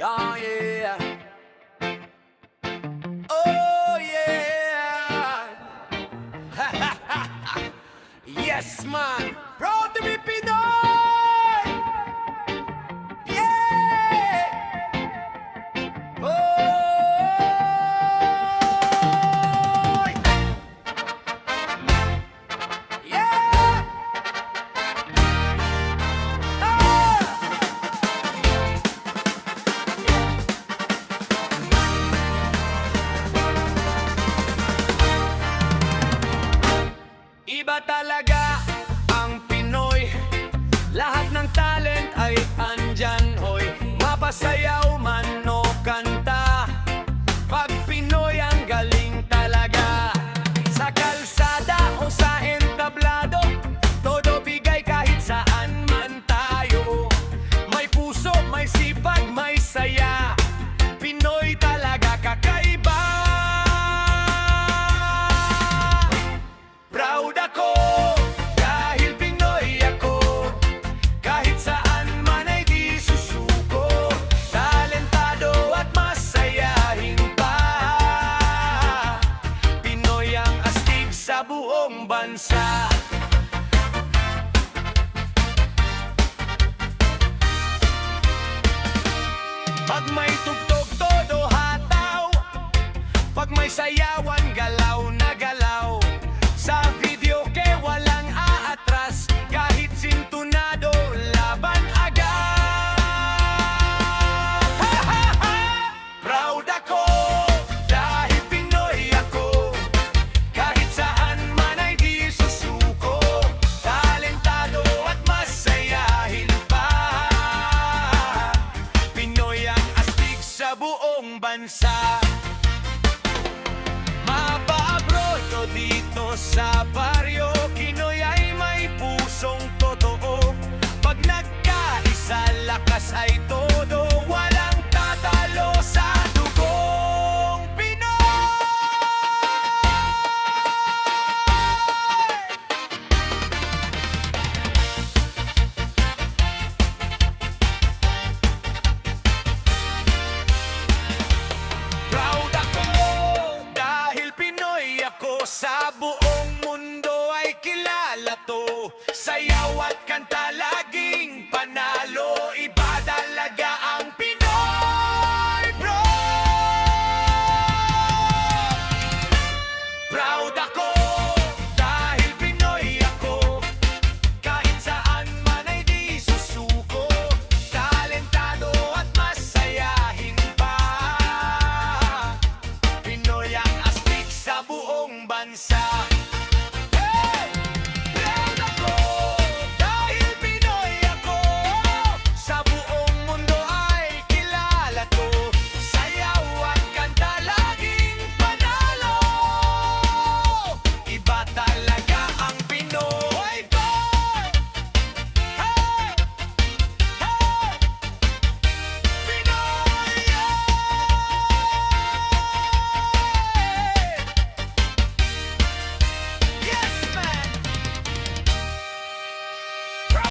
Yeah, yeah. Oh, yeah. Yes, man. Proud to be Pinoy. Yeah. Oh. Yeah. Ah. Iba talaga ang Pinoy. Lahat ng talent ay andyan, hoy. Mapasayaw man o kanta, pag Pinoy ang galing talaga. Sa kalsada o sa entablado, todo bigay kahit saan man tayo. May puso, may sipag, may saya. Pinoy talaga kakaiba. Proud ako dahil Pinoy ako. Kahit saan man ay di susuko. Talentado at masayahin pa. Pinoy ang astig sa buong bansa. Pag may tugtog, todo hataw. Pag may sayawan, galaw na galaw. Sa video ke walang aatras, kahit sintunado, laban agad. Ha, ha, ha! Proud ako dahil Pinoy ako. Kahit saan man ay di susuko. Talentado at masayahin pa. Pinoy ang astig sa buong bansa. Mapa-abroad o dito sa baryo, Pinoy ay may pusong totoo. Pag nagkaisa, lakas ay to.